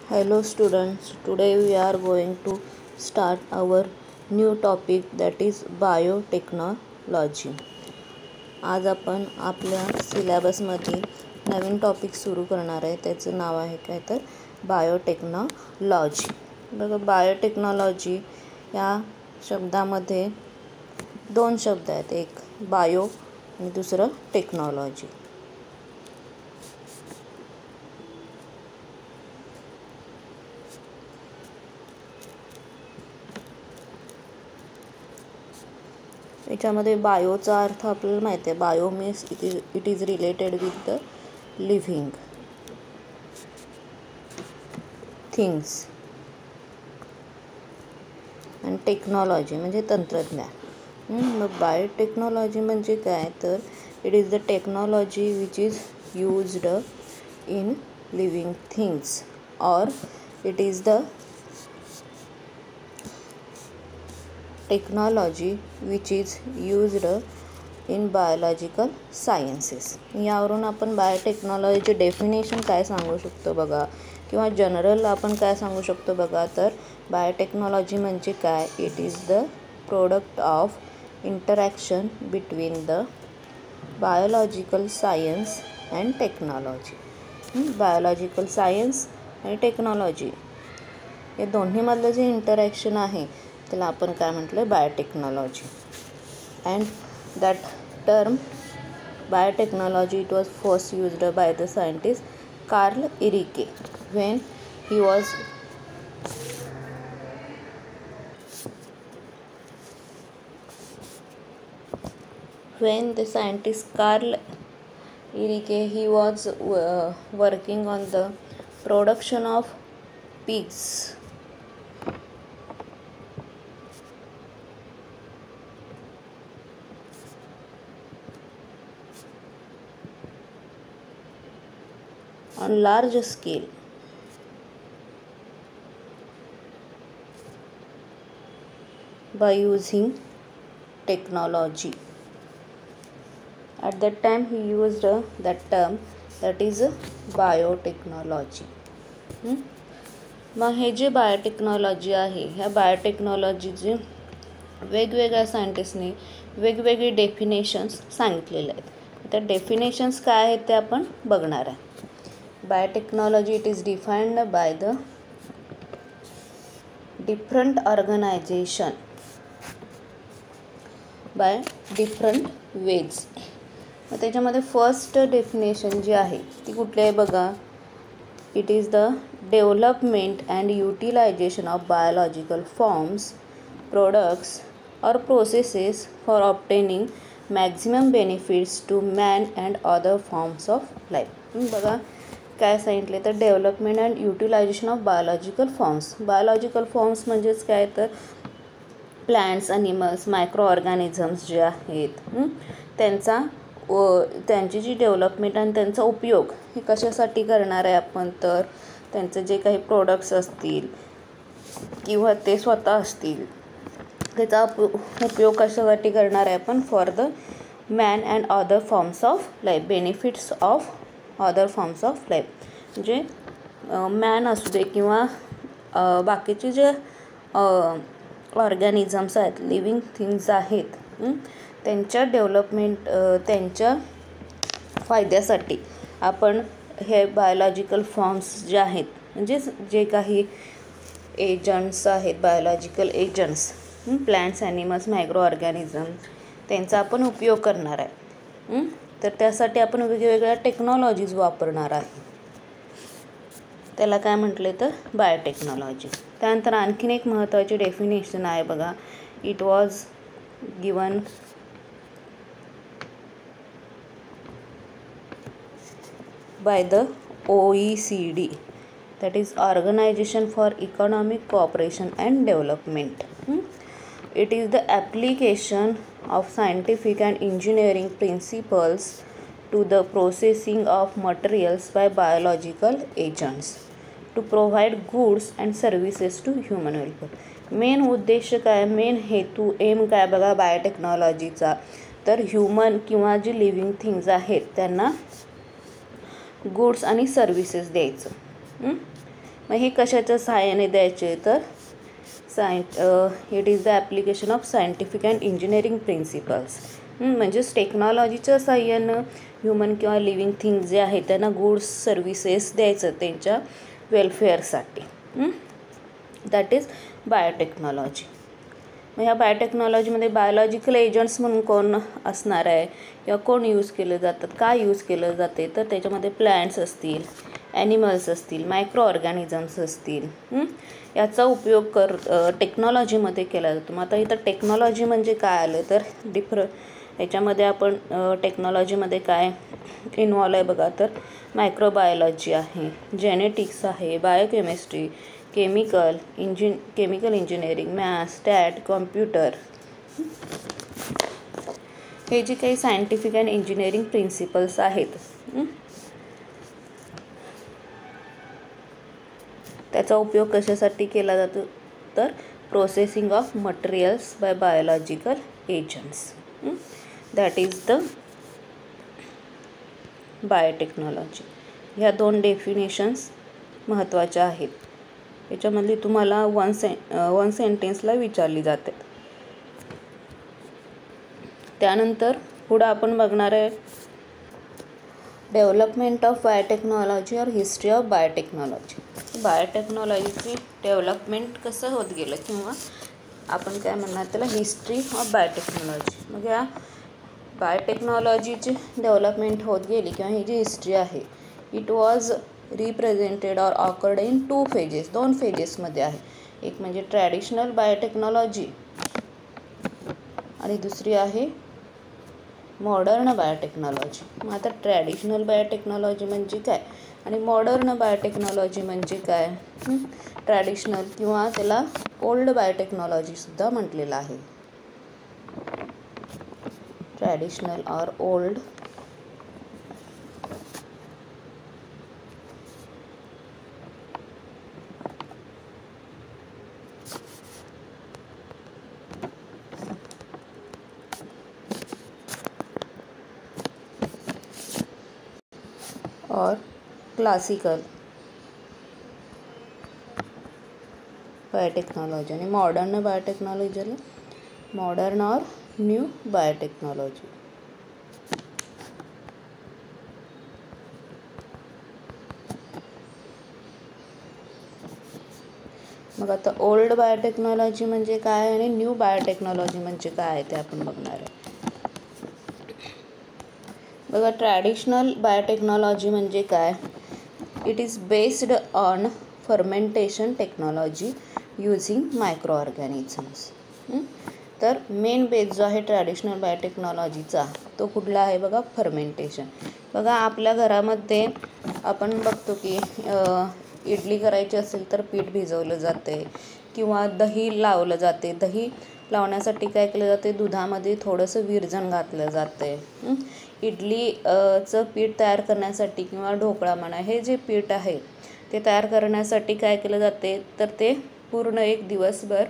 Hello students, today we are going to start our new topic that is biotechnology. आज आपण आपल्या सिलेबसमध्ये नवीन topic सुरू करणार आहे. त्याचं नाव आहे काय तर बायोटेक्नॉलॉजी. बघा बायोटेक्नॉलॉजी या शब्दामध्ये दोन शब्द आहेत, एक बायो आणि दुसरं टेक्नॉलॉजी. याच्यामध्ये बायोचा अर्थ आपल्याला माहिती आहे. Bio means it is related with the living things आणि टेक्नॉलॉजी म्हणजे तंत्रज्ञान. मग बायोटेक्नॉलॉजी म्हणजे काय तर it is the technology which is used in living things और it is the technology which is used in biological sciences. यावरून आपण बायोटेक्नॉलॉजीचे डेफिनेशन काय सांगू शकतो बघा, किंवा जनरल आपण काय सांगू शकतो बघा. तर बायोटेक्नॉलॉजी म्हणजे काय, it is the product of interaction between the biological science and technology. Biological science आणि टेक्नॉलॉजी या दोन्हीमधलं जे इंटरॅक्शन आहे त्याला आपण काय म्हटलं, biotechnology. And that term biotechnology it was first used by the scientist Karl Ereky when the scientist Carl Irike he was working on the production of pigs. On large scale. By using technology. At that time he used that term that is biotechnology. मग हे जे biotechnology आहे ह्या बायोटेक्नॉलॉजीचे वेगवेगळ्या सायंटिस्टने वेगवेगळे definitions सांगितलेले आहेत. त्या डेफिनेशन्स काय आहेत ते आपण बघणार आहे. Biotechnology it is defined by the different organization by different ways. मग त्याच्यामध्ये फर्स्ट डेफिनेशन जी आहे ती कुठली आहे बघा, it is the development and utilization of biological forms products और processes for obtaining maximum benefits to man and other forms of life. बघा काय सांगितले तर development and utilization of biological forms. Biological forms म्हणजेच काय तर प्लांट्स, ॲनिमल्स, मायक्रो ऑर्गॅनिझम्स जे आहेत त्यांची जी डेव्हलपमेंट आणि त्यांचा उपयोग हे कशासाठी करणार आहे आपण, तर त्यांचे जे काही प्रोडक्ट्स असतील किंवा ते स्वतः असतील त्याचा उपयोग कशासाठी करणार आहे आपण, for the man and other forms of life, benefits of other forms of life. म्हणजे मॅन असू दे किंवा बाकीचे जे ऑर्गॅनिझम्स आहेत, लिव्हिंग थिंग्स आहेत, त्यांच्या डेव्हलपमेंट त्यांच्या फायद्यासाठी आपण हे बायोलॉजिकल फॉर्म्स जे आहेत म्हणजे जे काही एजंट्स आहेत, biological agents, plants, animals, micro organism त्यांचा आपण उपयोग करणार आहे. तर त्यासाठी आपण वेगवेगळ्या टेक्नॉलॉजीज वापरणार आहे. त्याला काय म्हटले तर बायोटेक्नॉलॉजी. त्यानंतर आणखीन एक महत्त्वाची डेफिनेशन आहे बघा, it was given by the OECD, that is Organization for Economic Cooperation and Development. It is the application of scientific and engineering principles to the processing of materials by biological agents to provide goods and services to human welfare. Main उद्देश काय, main हेतू, M काय बघा बायोटेक्नॉलॉजीचा, तर human किंवा जे living things आहेत त्यांना गुड्स आणि सर्व्हिसेस द्यायचं. मग हे कशाच्या सहाय्याने द्यायचे तर it is the application of scientific and engineering principles. म्हणजेच टेक्नॉलॉजीच्या सहाय्यानं ह्युमन किंवा लिव्हिंग थिंग्स जे आहेत त्यांना गुड्स सर्व्हिसेस द्यायचं त्यांच्या वेलफेअरसाठी. That is biotechnology. मग ह्या बायोटेक्नॉलॉजीमध्ये बायोलॉजिकल एजंट्स म्हणून कोण असणार आहे किंवा कोण यूज केलं जातात, काय यूज केलं जाते तर त्याच्यामध्ये प्लॅन्ट्स असतील, ॲनिमल्स असतील, मायक्रो ऑर्गॅनिझम्स असतील. याचा उपयोग टेक्नॉलॉजीमध्ये केला जातो. मग आता इथं टेक्नॉलॉजी म्हणजे काय आलं तर याच्यामध्ये आपण टेक्नॉलॉजीमध्ये काय इन्व्हॉल्व आहे बघा तर मायक्रोबायोलॉजी आहे, जेनेटिक्स आहे, biochemistry, chemical engineering, maths, stat, computer, हे जे काही सायंटिफिक अँड इंजिनिअरिंग प्रिन्सिपल्स आहेत त्याचा उपयोग कशासाठी केला जातो तर processing of materials bye biological agents. That is the biotechnology. ह्या 2 डेफिनेशन्स महत्त्वाच्या आहेत. याच्यामधली तुम्हाला वन सेंटेन्सला विचारली जाते. त्यानंतर पुढं आपण बघणार आहे डेव्हलपमेंट ऑफ बायोटेक्नॉलॉजी और हिस्ट्री ऑफ बायोटेक्नॉलॉजी. बायोटेक्नॉलॉजीची डेव्हलपमेंट कसं होत गेलं किंवा आपण काय म्हणणार त्याला हिस्ट्री ऑफ बायोटेक्नॉलॉजी. मग या बायोटेक्नॉलॉजीची डेव्हलपमेंट होत गेली किंवा ही जी हिस्ट्री आहे it was represented or occurred in 2 phases. 2 फेजेसमध्ये आहे. एक म्हणजे ट्रॅडिशनल बायोटेक्नॉलॉजी आणि दुसरी आहे मॉडर्न बायोटेक्नॉलॉजी. मग आता ट्रॅडिशनल बायोटेक्नॉलॉजी म्हणजे काय आणि मॉडर्न बायोटेक्नॉलॉजी म्हणजे काय. ट्रॅडिशनल किंवा त्याला ओल्ड बायोटेक्नॉलॉजीसुद्धा म्हटलेलं आहे. ट्रॅडिशनल ऑर ओल्ड और क्लासिकल बायोटेक्नॉलॉजी आणि मॉडर्न बायोटेक्नॉलॉजीला मॉडर्न और न्यू बायोटेक्नॉलॉजी. मग आता ओल्ड बायोटेक्नॉलॉजी म्हणजे काय आणि न्यू बायोटेक्नॉलॉजी म्हणजे काय ते आपण बघणार आहे. बघा ट्रॅडिशनल बायोटेक्नॉलॉजी म्हणजे काय. It is based on fermentation technology using micro organisms. तर मेन बेस जो आहे ट्रॅडिशनल बायोटेक्नॉलॉजीचा तो कुठला आहे बघा फर्मेंटेशन. बघा आपल्या घरामध्ये आपण बघतो की इडली करायची असेल तर पीठ भिजवलं जाते किंवा दही लावलं जाते. दही लावण्यासाठी काय केलं जाते दुधामध्ये थोडंसं विरजण घातलं जाते. इडलीचं पीठ तयार करण्यासाठी किंवा ढोकळा म्हणा हे जे पीठ आहे ते तयार करण्यासाठी काय केलं जाते तर ते पूर्ण एक दिवसभर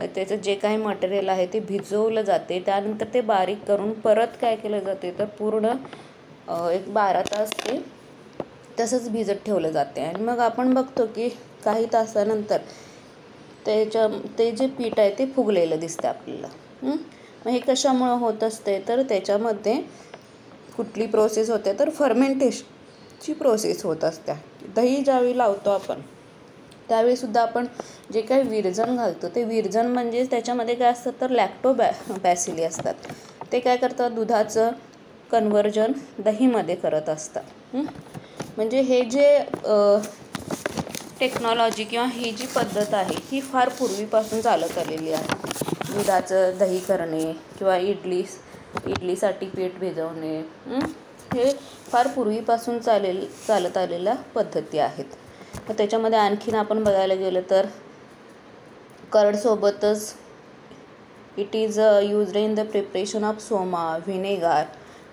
त्याचं जे काही मटेरियल आहे ते भिजवलं जाते. त्यानंतर ते बारीक करून परत काय केलं जाते तर पूर्ण एक 12 तास ते तसंच भिजत ठेवलं जाते. आणि मग आपण बघतो की काही तासानंतर ते जे पीठ आहे ते फुगलेलं दिसतं आपल्याला. मग हे कशामुळं होत असते तर त्याच्यामध्ये कुठली प्रोसेस होते तर फर्मेंटेशनची प्रोसेस होत असते. दही ज्यावेळी लावतो आपण त्यावेळीसुद्धा आपण जे काही विरजण घालतो ते विरजण म्हणजे त्याच्यामध्ये काय असतं तर लॅक्टोबॅसिली असतात. ते काय करतात दुधाचं कन्व्हर्जन दहीमध्ये करत असतात. म्हणजे हे जे टेक्नॉलॉजी किंवा ही जी पद्धत आहे ही फार पूर्वीपासून चालत आलेली आहे. दुधाचं दही करणे किंवा इडलीसाठी पीठ भिजवणे हे फार पूर्वीपासून चालत आलेल्या पद्धती आहेत. तर त्याच्यामध्ये आणखीन आपण बघायला गेलं तर कर्डसोबतच it is used in the preparation of soma, vinegar,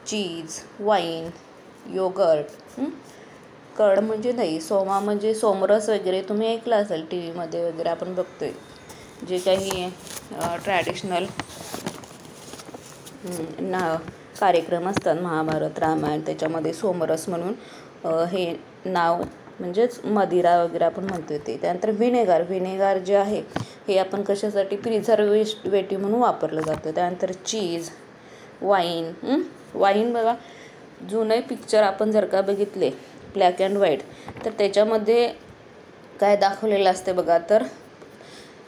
cheese, wine, yoghurt. Curd म्हणजे दही, सोमा म्हणजे सोमरस वगैरे तुम्ही ऐकलं असेल टी व्हीमध्ये वगैरे आपण बघतोय. जे काही ट्रॅडिशनल कार्यक्रम असतात महाभारत रामायण त्याच्यामध्ये सोमरस म्हणून हे नाव म्हणजेच मदिरा वगैरे आपण म्हणतो ते. त्यानंतर व्हिनेगार जे आहे हे आपण कशासाठी प्रिझर्वेटिव्ह म्हणून वापरलं जातं. त्यानंतर चीज, वाईन बघा, जुने पिक्चर आपण जर का बघितले ब्लॅक अँड व्हाईट, तर त्याच्यामध्ये काय दाखवलेलं असते बघा, तर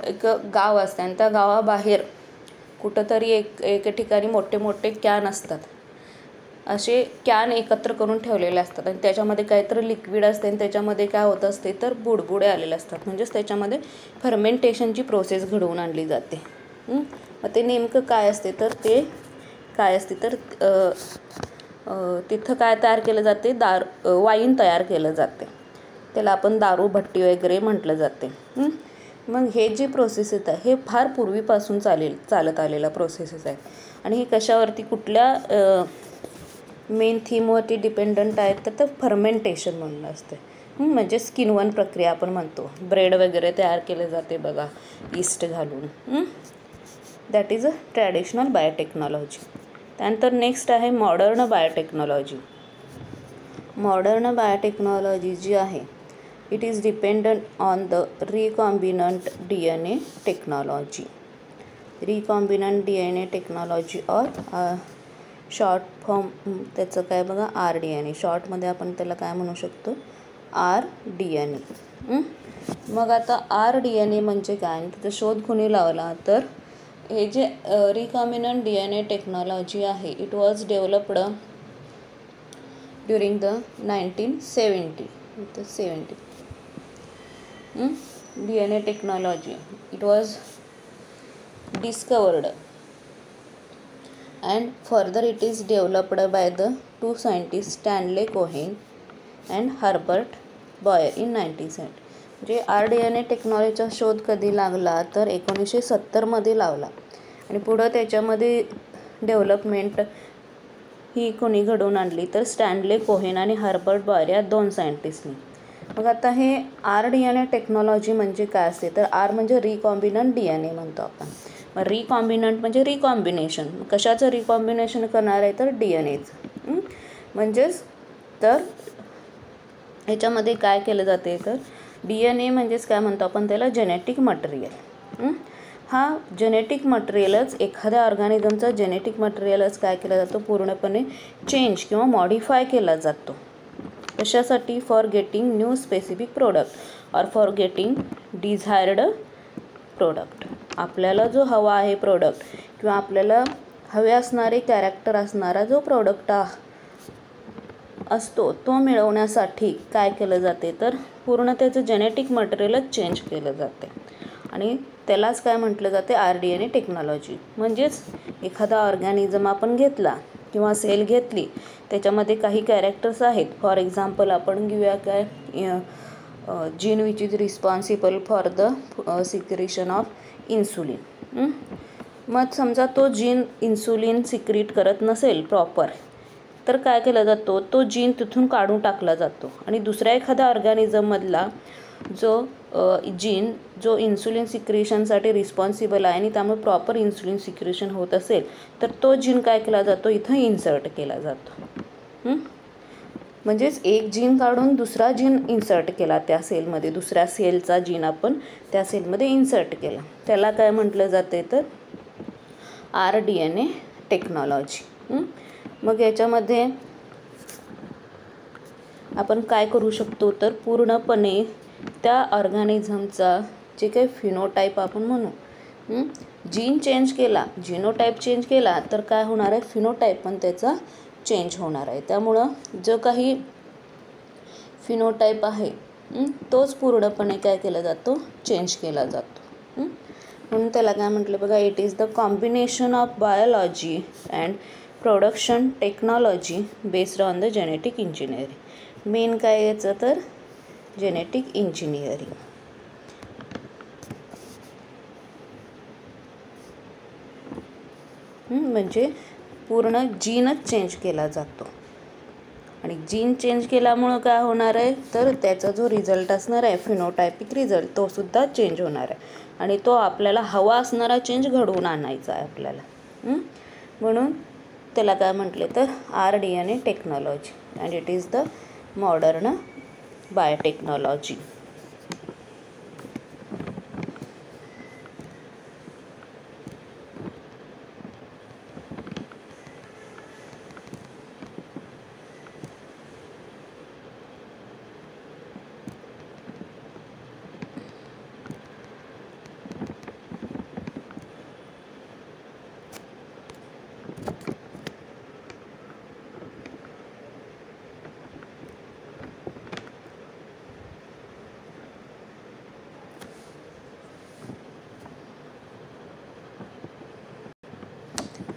एक गाव असते आणि त्या गावाबाहेर कुठंतरी एक ठिकाणी मोठे मोठे कॅन असतात. असे कॅन एकत्र करून ठेवलेले असतात आणि त्याच्यामध्ये काहीतरी लिक्विड असते आणि त्याच्यामध्ये काय होत असते तर बुडबुडे आलेले असतात. म्हणजेच त्याच्यामध्ये फर्मेंटेशनची प्रोसेस घडवून आणली जाते. मग ते नेमकं काय असते तर ते काय असते तर तिथं काय तयार केलं जाते, वाईन तयार केलं जाते. त्याला आपण दारू भट्टी वगैरे म्हटलं जाते. मग हे जे प्रोसेसेस आहे हे फार पूर्वीपासून चालत आलेला प्रोसेसेस आहे आणि हे कशावरती कुठल्या मेन थीमवरती डिपेंडंट आहेत तर फर्मेंटेशन म्हणून असते. म्हणजे स्किनवन प्रक्रिया आपण म्हणतो. ब्रेड वगैरे तयार केले जाते बघा ईस्ट घालून. That is a traditional biotechnology. त्यानंतर नेक्स्ट आहे मॉडर्न बायोटेक्नॉलॉजी. मॉडर्न बायोटेक्नॉलॉजी जी आहे it is dependent on the recombinant DNA technology. Recombinant DNA technology और शॉर्ट फॉर्म त्याचं काय बघा RDNA. शॉर्टमध्ये आपण त्याला काय म्हणू शकतो RDNA. मग आता RDNA म्हणजे काय आणि त्याचा शोध कोणी लावला तर हे जे रिकॉम्बिनंट DNA टेक्नॉलॉजी आहे it was developed during the 1970. DNA technology it was discovered and further it is developed by the two scientists Stanley Cohen and Herbert Boyer in 1970. म्हणजे RDNA टेक्नॉलॉजीचा शोध कधी लागला तर 1970मध्ये लावला आणि पुढं त्याच्यामध्ये डेव्हलपमेंट ही कोणी घडवून आणली तर स्टॅनले कोहेन आणि हर्बर्ट बॉयर या 2 सायंटिस्टनी. मग आता हे RDNA टेक्नॉलॉजी म्हणजे काय असते तर R म्हणजे रिकॉम्बिनंट DNA म्हणतो आपण. मग रिकॉम्बिनंट म्हणजे रिकॉम्बिनेशन. कशाचं रिकॉम्बिनेशन करणार आहे तर DNAचं. म्हणजेच तर ह्याच्यामध्ये काय केलं जाते तर DNA म्हणजेच काय म्हणतो आपण त्याला जेनेटिक मटेरियल. हा जेनेटिक मटेरियलच एखाद्या ऑर्गॅनिझमचा जेनेटिक मटेरियलच काय केला जातो पूर्णपणे चेंज किंवा मॉडिफाय केला जातो. कशासाठी for getting new specific product और फॉर गेटिंग डिझायर्ड प्रोडक्ट. आपल्याला जो हवा आहे प्रोडक्ट किंवा आपल्याला हवे असणारे कॅरेक्टर असणारा जो प्रोडक्ट असतो तो मिळवण्यासाठी काय केलं जाते तर पूर्ण त्याचं जेनेटिक मटेरियलच चेंज केलं जाते आणि त्यालाच काय म्हटलं जाते RDNA टेक्नॉलॉजी. म्हणजेच एखादा ऑर्गॅनिझम आपण घेतला किंवा सेल घेतली त्याच्यामध्ये काही कॅरेक्टर्स आहेत. फॉर एक्झाम्पल आपण घेऊया काय gene which is responsible for the secretion of insulin. मग समजा तो जीन इन्सुलिन सिक्रीट करत नसेल प्रॉपर तर काय केला जातो तो जीन तिथून काढून टाकला जातो आणि दुसऱ्या एखाद्या ऑर्गॅनिझममधला जो जीन जो इन्सुलिन सिक्रेशनसाठी रिस्पॉन्सिबल आहे आणि त्यामुळे प्रॉपर इन्सुलिन सिक्रेशन होत असेल तर तो जीन काय केला जातो इथं इन्सर्ट केला जातो. म्हणजेच एक जीन काढून दुसरा जीन इन्सर्ट केला त्या सेलमध्ये. दुसऱ्या सेलचा जीन आपण त्या सेलमध्ये इन्सर्ट केला त्याला काय म्हटलं जाते तर RDNA टेक्नॉलॉजी. मग याच्यामध्ये आपण काय करू शकतो तर पूर्णपणे त्या ऑर्गॅनिझमचा जे काही फिनोटाईप आपण म्हणू जीन चेंज केला जिनोटाईप चेंज केला तर काय होणार आहे फिनोटाईप पण त्याचा चेंज होणार आहे. त्यामुळं जो काही फिनोटाईप आहे तोच पूर्णपणे काय केला जातो चेंज केला जातो. म्हणून त्याला काय म्हटलं बघा it is the combination of biology and production technology based on the genetic engineering. Main काय याचं तर जेनेटिक इंजिनिअरिंग. म्हणजे पूर्ण जीनच चेंज केला जातो आणि जीन चेंज केल्यामुळं काय होणार आहे तर त्याचा जो रिझल्ट असणार आहे फिनोटायपिक रिझल्ट तो सुद्धा चेंज होणार आहे आणि तो आपल्याला हवा असणारा चेंज घडवून आणायचा आहे आपल्याला. म्हणून त्याला काय म्हटले तर RDNA technology and it is the modern biotechnology.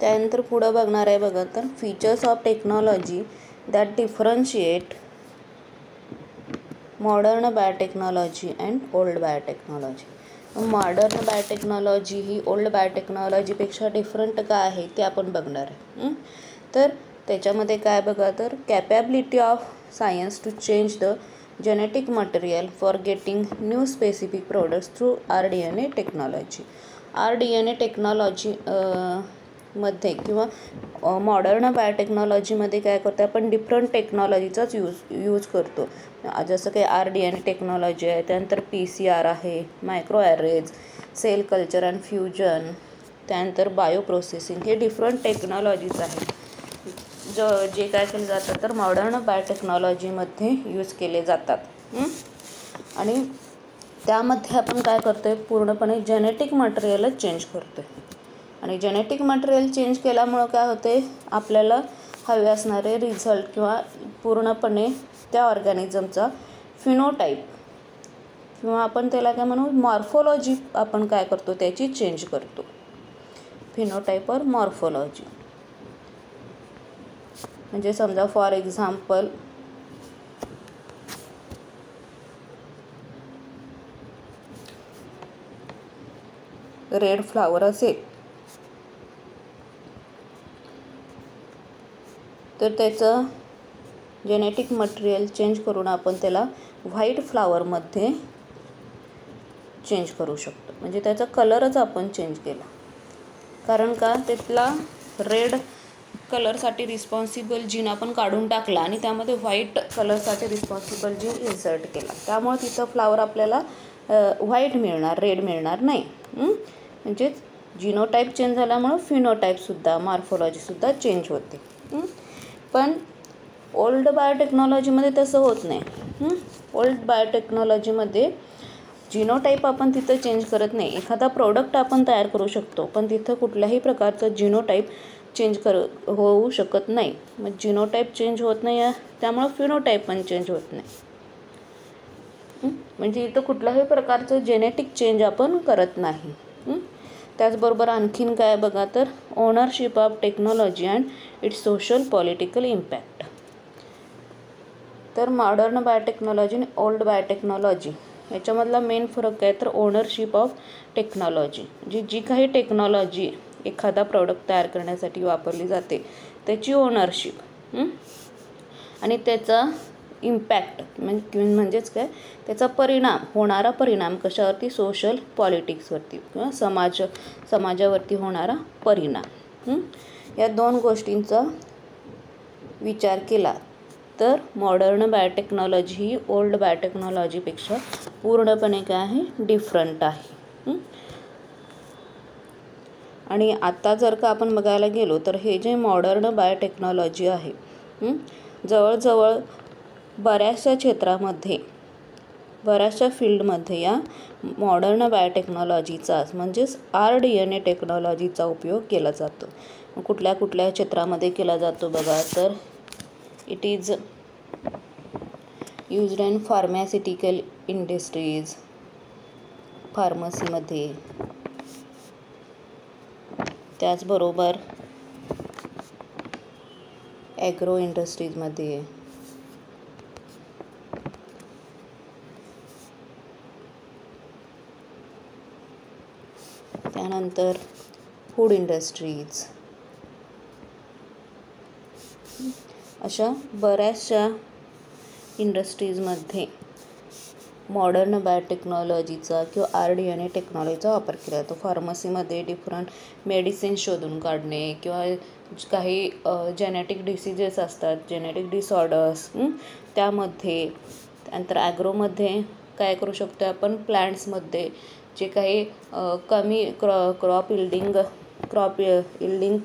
त्यानंतर पुढं बघणार आहे बघा, तर features of technology that differentiate modern biotechnology and old biotechnology. Modern biotechnology ही ओल्ड बायोटेक्नॉलॉजीपेक्षा डिफरंट काय आहे ते आपण बघणार आहे. तर त्याच्यामध्ये काय बघा, तर capability of science to change the genetic material for getting new specific products through RDNA technology. RDNA technology मध्ये किंवा मॉडर्न बायोटेक्नॉलॉजीमध्ये काय करतो आपण, डिफरंट टेक्नॉलॉजीचाच यूज करतो. जसं काही RDNA टेक्नॉलॉजी आहे, त्यानंतर PCR आहे, micro arrays, cell culture and fusion, त्यानंतर बायो प्रोसेसिंग, हे डिफरंट टेक्नॉलॉजीज आहेत जे काय केले जातात तर मॉडर्न बायोटेक्नॉलॉजीमध्ये यूज केले जातात. आणि त्यामध्ये आपण काय करतो आहे, पूर्णपणे जेनेटिक मटेरियलच चेंज करतो आहे. आणि जेनेटिक मटेरियल चेंज केल्यामुळं काय होते, आपल्याला हवे असणारे रिझल्ट किंवा पूर्णपणे त्या ऑर्गॅनिझमचा फिनोटाईप किंवा आपण त्याला काय म्हणू, मॉर्फोलॉजी आपण काय करतो त्याची चेंज करतो. फिनोटाईप और मॉर्फोलॉजी म्हणजे समजा फॉर एक्झाम्पल रेड फ्लावर असेल तर त्याचं जेनेटिक मटेरियल चेंज करून आपण त्याला व्हाईट फ्लावरमध्ये चेंज करू शकतो. म्हणजे त्याचा कलरच आपण चेंज केला, कारण का त्यातला रेड कलरसाठी रिस्पॉन्सिबल जीन आपण काढून टाकला आणि त्यामध्ये व्हाईट कलरसाठी रिस्पॉन्सिबल जीन इन्सर्ट केला. त्यामुळे तिथं फ्लावर आपल्याला व्हाईट मिळणार, रेड मिळणार नाही. म्हणजे जिनोटाईप चेंज झाल्यामुळं फिनोटाईपसुद्धा, मॉर्फोलॉजीसुद्धा चेंज होते. पण ओल्ड बायोटेक्नॉलॉजीमध्ये तसं होत नाही. ओल्ड बायोटेक्नॉलॉजीमध्ये जिनोटाईप आपण तिथं चेंज करत नाही. एखादा प्रोडक्ट आपण तयार करू शकतो, पण तिथं कुठल्याही प्रकारचं जिनोटाईप चेंज होऊ शकत नाही. मग जिनोटाईप चेंज होत नाही आहे, त्यामुळं फिनोटाईप पण चेंज होत नाही. म्हणजे इथं कुठल्याही प्रकारचं जेनेटिक चेंज आपण करत नाही. त्याचबरोबर आणखीन काय बघा, तर ownership of technology and it's social political impact. तर मॉडर्न बायोटेक्नॉलॉजी आणि ओल्ड बायोटेक्नॉलॉजी याच्यामधला मेन फरक काय, तर ओनरशिप ऑफ टेक्नॉलॉजी. जी काही टेक्नॉलॉजी एखादा प्रोडक्ट तयार करण्यासाठी वापरली जाते त्याची ओनरशिप, आणि त्याचा इम्पॅक्ट म्हणजेच काय, त्याचा परिणाम, होणारा परिणाम कशावरती, सोशल पॉलिटिक्सवरती किंवा समाजावरती होणारा परिणाम. या दोन गोष्टींचा विचार केला तर मॉडर्न बायोटेक्नॉलॉजी ही ओल्ड बायोटेक्नॉलॉजीपेक्षा पूर्णपणे काय आहे, डिफरंट आहे. आणि आता जर का आपण बघायला गेलो तर हे जे मॉडर्न बायोटेक्नॉलॉजी आहे, जवळजवळ बऱ्याचशा क्षेत्रामध्ये, बऱ्याचशा फील्डमध्ये या मॉडर्न बायोटेक्नॉलॉजीचा म्हणजेच RDNA टेक्नॉलॉजीचा उपयोग केला जातो. कुठल्या कुठल्या क्षेत्रामध्ये केला जातो बघा, तर it is used in pharmaceutical industries, फार्मसीमध्ये, त्याचबरोबर ॲग्रो इंडस्ट्रीजमध्ये, त्यानंतर फूड इंडस्ट्रीज, अशा बऱ्याचशा इंडस्ट्रीजमध्ये मॉडर्न बायोटेक्नॉलॉजीचा किंवा RDNA टेक्नॉलॉजीचा वापर केला जातो. फार्मसीमध्ये डिफरंट मेडिसिन शोधून काढणे किंवा काही जेनेटिक डिसिजेस असतात, जेनेटिक डिसऑर्डर्स, त्यामध्ये त्यानंतर ॲग्रोमध्ये काय करू शकतो आपण, प्लांट्समध्ये जे काही कमी क्रॉप इल्डिंग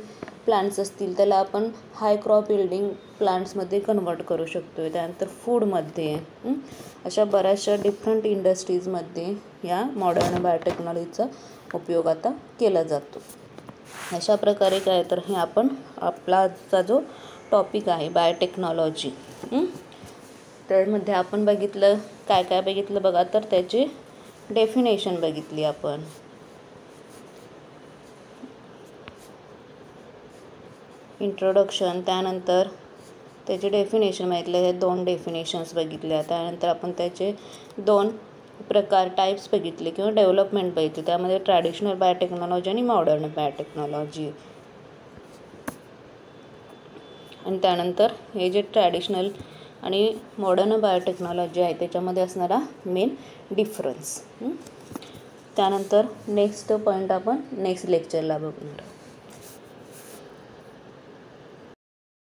प्लांट्स असतील त्याला आपण हाय क्रॉप इल्डिंग प्लांट्समध्ये कन्वर्ट करू शकतो. त्यानंतर फूडमध्ये अशा बऱ्याचशा डिफरंट इंडस्ट्रीजमध्ये या मॉडर्न बायोटेक्नॉलॉजीचा उपयोग आता केला जातो. अशा प्रकारे काय तर हे आपण आपला आजचा जो टॉपिक आहे बायोटेक्नॉलॉजी, त्यामध्ये आपण बघितलं काय काय बघितलं बघा, तर त्याची डेफिनेशन बघितली आपण. इंट्रोडक्शन, त्यानंतर त्याचे डेफिनेशन बघितले, हे 2 डेफिनेशन्स बघितल्या. त्यानंतर आपण त्याचे 2 प्रकार टाईप्स बघितले किंवा डेव्हलपमेंट बघितले, त्यामध्ये ट्रॅडिशनल बायोटेक्नॉलॉजी आणि मॉडर्न बायोटेक्नॉलॉजी. आणि त्यानंतर हे जे ट्रॅडिशनल आणि मॉडर्न बायोटेक्नॉलॉजी आहे त्याच्यामध्ये असणारा मेन डिफरन्स. त्यानंतर नेक्स्ट पॉईंट आपण नेक्स्ट लेक्चरला बघणार.